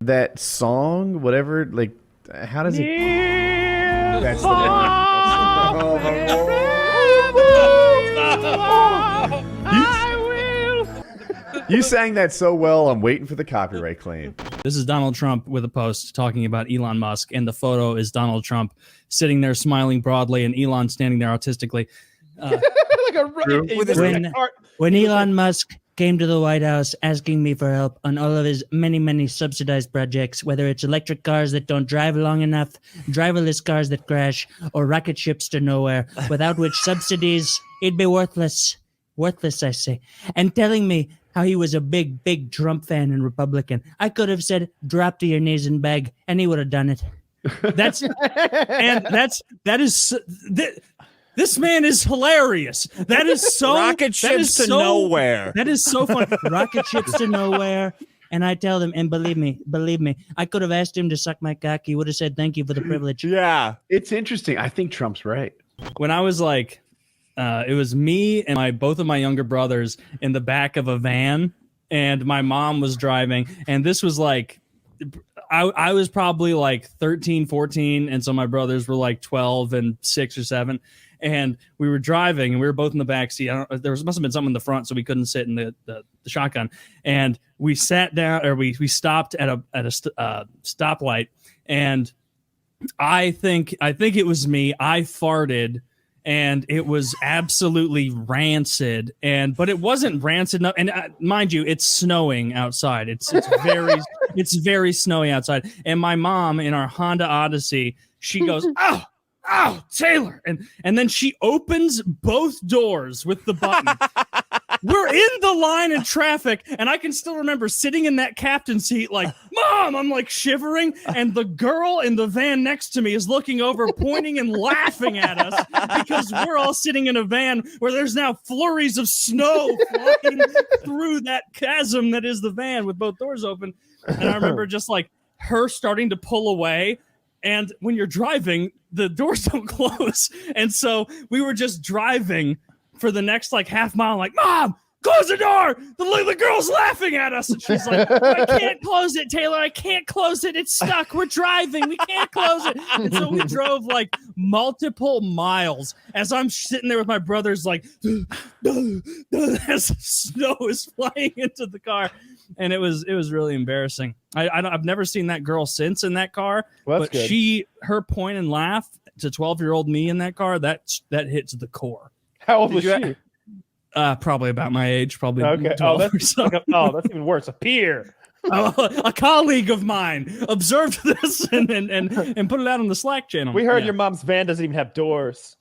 that song, whatever, like, how does it? That's the one. You sang that so well, I'm waiting for the copyright claim. This is Donald Trump with a post talking about Elon Musk, and the photo is Donald Trump sitting there smiling broadly and Elon standing there autistically. When Elon Musk came to the White House asking me for help on all of his many, many subsidized projects, whether it's electric cars that don't drive long enough, driverless cars that crash, or rocket ships to nowhere, without which subsidies, he'd be worthless. Worthless, I say. And telling me how he was a big, big Trump fan and Republican. I could have said, drop to your knees and beg, and he would have done it. This man is hilarious. That is so rocket ships to nowhere. That is so fun. Rocket ships to nowhere. And I tell them, and believe me, I could have asked him to suck my cock. He would have said, thank you for the privilege. Yeah. It's interesting. I think Trump's right. When I was like, it was me and both of my younger brothers in the back of a van, and my mom was driving. And this was like, I was probably like 13, 14. And so my brothers were like 12 and 6 or 7. And we were driving, and we were both in the back seat. There must have been something in the front, so we couldn't sit in the shotgun. And we sat down, or we stopped at a stoplight. And I think it was me. I farted, and it was absolutely rancid. But it wasn't rancid enough. And mind you, it's snowing outside. It's very it's very snowy outside. And my mom in our Honda Odyssey, she goes, "Oh, Taylor!" And then she opens both doors with the button. We're in the line of traffic, and I can still remember sitting in that captain's seat like, Mom, I'm like shivering, and the girl in the van next to me is looking over, pointing and laughing at us because we're all sitting in a van where there's now flurries of snow flying through that chasm that is the van with both doors open. And I remember just like her starting to pull away. And when you're driving, the doors don't close. And so we were just driving for the next like half mile, like, Mom, close the door. The girl's laughing at us. And she's like, I can't close it, Taylor. I can't close it. It's stuck. We're driving. We can't close it. And so we drove like multiple miles as I'm sitting there with my brothers, like, as snow is flying into the car. And it was really embarrassing. I've never seen that girl since in that car, but good. Her point and laugh to 12-year-old me in that car, that hits the core. How old was she? Probably about my age, probably. Okay. That's even worse. A peer. A colleague of mine observed this and put it out on the Slack channel. We heard your mom's van doesn't even have doors.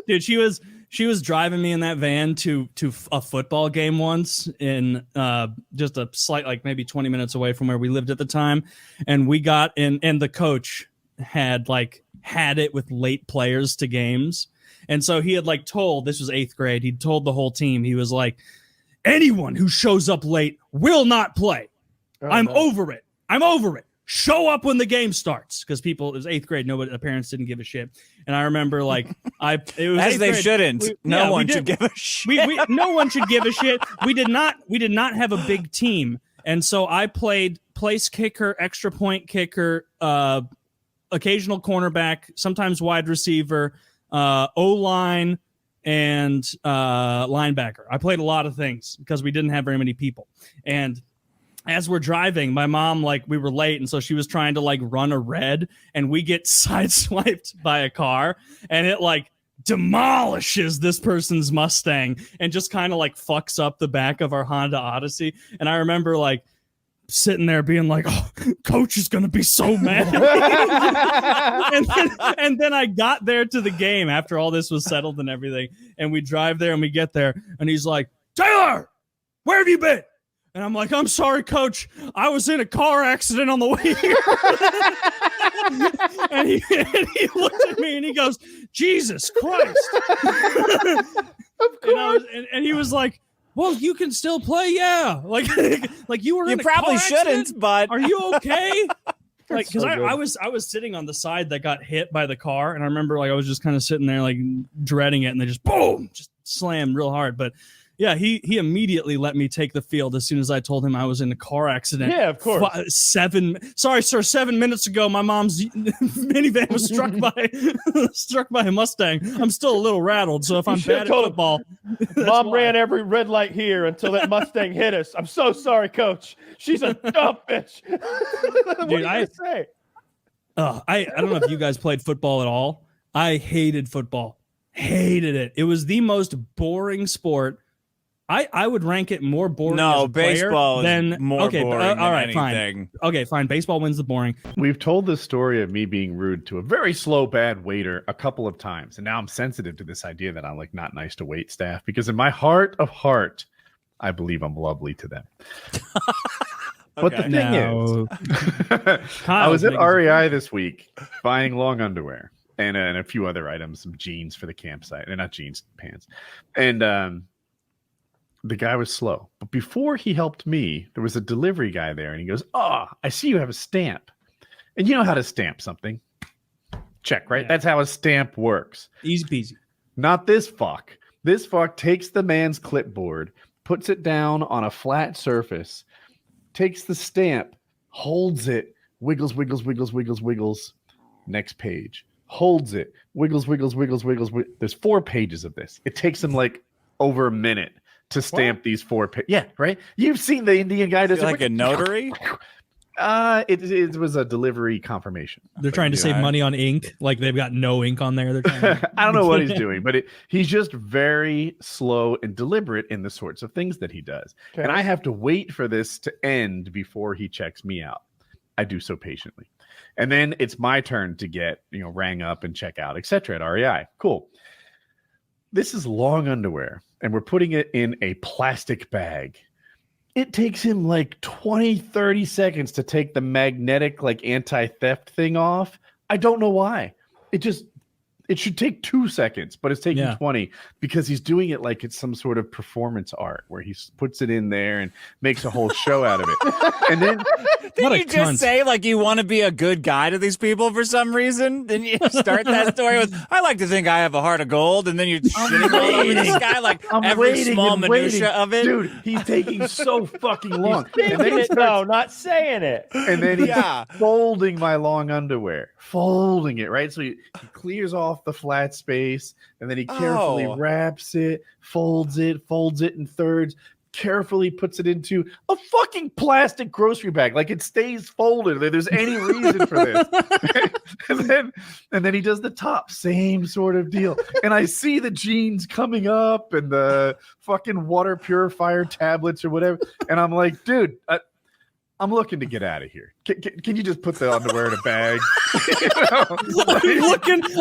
Dude, she was driving me in that van to a football game once in just a slight, like maybe 20 minutes away from where we lived at the time. And we got in, and the coach had it with late players to games. And so he had told, this was 8th grade, he told the whole team, he was like, anyone who shows up late will not play. I'm over it. Show up when the game starts. Because it was 8th grade. The parents didn't give a shit. And I remember it was as they grade. Shouldn't. No one should give a shit. No one should give a shit. We did not have a big team. And so I played place kicker, extra point kicker, occasional cornerback, sometimes wide receiver, O-line, and linebacker. I played a lot of things because we didn't have very many people. And as we're driving, my mom, we were late, and so she was trying to run a red, and we get sideswiped by a car, and it demolishes this person's Mustang and just kind of fucks up the back of our Honda Odyssey. And I remember sitting there being like, oh, coach is going to be so mad. and then I got there to the game after all this was settled and everything. And we drive there and we get there and he's like, Taylor, where have you been? And I'm like, I'm sorry, coach. I was in a car accident on the way here. and he looked at me and he goes, Jesus Christ. Of course. And he was like, well, you can still play, yeah. You were. You in a probably car accident? shouldn't, but are you okay? Because so I was sitting on the side that got hit by the car, and I remember I was just kind of sitting there dreading it, and they just boom, just slammed real hard. But Yeah, he immediately let me take the field as soon as I told him I was in a car accident. Yeah, of course. 7 minutes ago, my mom's minivan was struck by a Mustang. I'm still a little rattled, so if I'm bad at football, Mom ran every red light here until that Mustang hit us. I'm so sorry, Coach. She's a dumb bitch. What Dude, are you gonna say? I don't know if you guys played football at all. I hated football. Hated it. It was the most boring sport. I would rank it more boring as a baseball player is than more boring all right, than fine. anything. Okay, fine. Baseball wins the boring. We've told the story of me being rude to a very slow, bad waiter a couple of times. And now I'm sensitive to this idea that I'm like not nice to wait staff because in my heart of heart, I believe I'm lovely to them. But the thing is, I was at REI this week buying long underwear and a few other items, some jeans for the campsite. And not jeans, pants. And the guy was slow. But before he helped me, there was a delivery guy there. And he goes, I see you have a stamp. And you know how to stamp something. Check, right? Yeah. That's how a stamp works. Easy peasy. Not this fuck. This fuck takes the man's clipboard, puts it down on a flat surface, takes the stamp, holds it, wiggles. Next page. Holds it, wiggles. There's 4 pages of this. It takes him like over a minute to stamp these 4 pages. Yeah, right? You've seen the Indian guy does like a notary? It was a delivery confirmation. They're trying to save money on ink. Like they've got no ink on there. They're trying to... I don't know what he's doing, but he's just very slow and deliberate in the sorts of things that he does. Okay. And I have to wait for this to end before he checks me out. I do so patiently. And then it's my turn to get, rang up and check out, etc. at REI. Cool. This is long underwear, and we're putting it in a plastic bag. It takes him like 20, 30 seconds to take the magnetic, like anti-theft thing off. I don't know why. It should take 2 seconds, but it's taking 20 because he's doing it like it's some sort of performance art where he puts it in there and makes a whole show out of it. And then didn't you just say like you want to be a good guy to these people for some reason? Didn't you start that story with, I like to think I have a heart of gold, and then you're shitting all over this guy like every small minutia of it? Dude, he's taking so fucking long. And then not saying it. And then he's folding my long underwear. Folding it, right? So he clears off the flat space, and then he carefully wraps it, folds it in thirds, carefully puts it into a fucking plastic grocery bag, like it stays folded. If there's any reason for this. and then he does the top, same sort of deal. And I see the jeans coming up and the fucking water purifier tablets or whatever, and I'm like, dude, I'm looking to get out of here. Can you just put the underwear in a bag?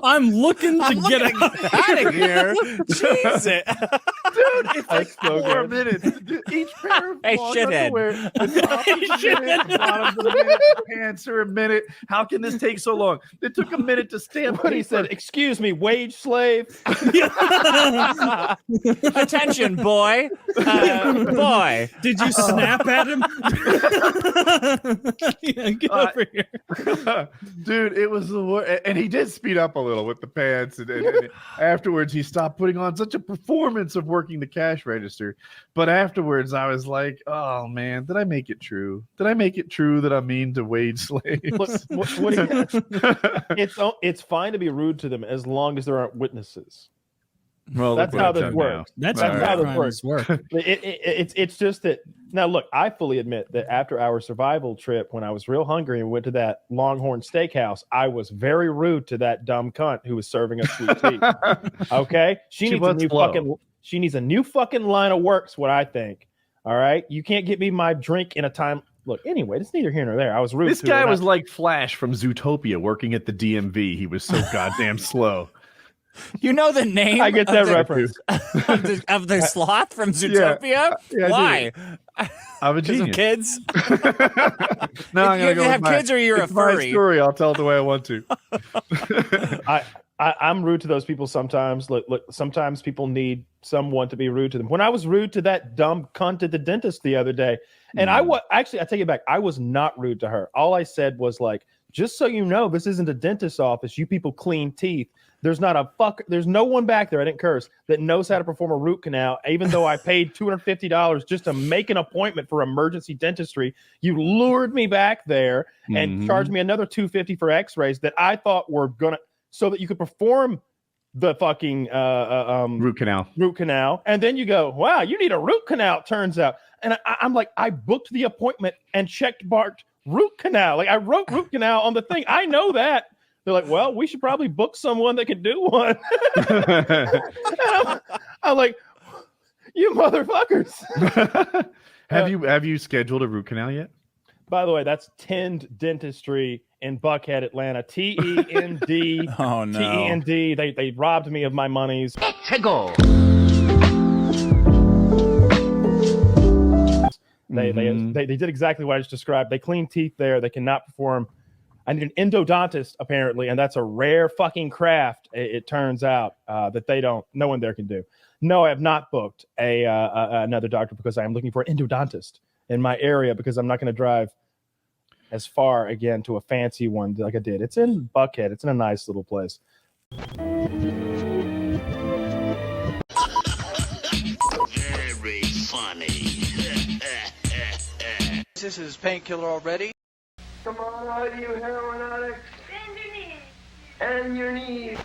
I'm looking to get out of here. Jesus. Dude, it's like 4 minutes. Each pair of underwear. The bottoms of a minute, the pants are a minute. How can this take so long? It took a minute to stamp. What he said, excuse me, wage slave. Attention, boy. Boy. Did you snap at him? Get over here. Dude, it was the worst. And he did speed up a little with the pants. And afterwards, he stopped putting on such a performance of working the cash register. But afterwards, I was like, oh, man, did I make it true? Did I make it true that I'm mean to wage slaves? It's fine to be rude to them as long as there aren't witnesses. Well, that's how this works. That's how this works. It's just that now. Look, I fully admit that after our survival trip, when I was real hungry and went to that Longhorn Steakhouse, I was very rude to that dumb cunt who was serving us sweet tea. Okay, she needs a new fucking line of works. What I think. All right, you can't get me my drink in a time. Look, anyway, it's neither here nor there. I was rude. This guy was like Flash from Zootopia working at the DMV. He was so goddamn slow. You know the name? I get that reference of the sloth from Zootopia. Yeah, why? I'm a genius. Kids. No, I'm gonna go have kids, or you're a furry. My story. I'll tell it the way I want to. I'm rude to those people sometimes. Look, sometimes people need someone to be rude to them. When I was rude to that dumb cunt at the dentist the other day, and I take it back. I was not rude to her. All I said was like, just so you know, this isn't a dentist's office. You people clean teeth. There's no one back there, I didn't curse, that knows how to perform a root canal, even though I paid $250 just to make an appointment for emergency dentistry. You lured me back there and charged me another $250 for x-rays that I thought were gonna, so that you could perform the fucking root canal. And then you go, wow, you need a root canal, turns out. And I'm like, I booked the appointment and marked root canal. Like I wrote root canal on the thing. I know that. They're like, well, we should probably book someone that can do one. I'm like, you motherfuckers. Have you scheduled a root canal yet? By the way, that's Tend Dentistry in Buckhead, Atlanta. T-E-N-D. Oh, no. T-E-N-D. They robbed me of my monies. They did exactly what I just described. They clean teeth there. They cannot perform. I need an endodontist, apparently, and that's a rare fucking craft, it turns out, that no one there can do. No, I have not booked another doctor because I am looking for an endodontist in my area because I'm not going to drive as far again to a fancy one like I did. It's in Buckhead. It's in a nice little place. Very funny. This is Painkiller already. Come on, all you heroin addicts. Bend your knees. And your knees.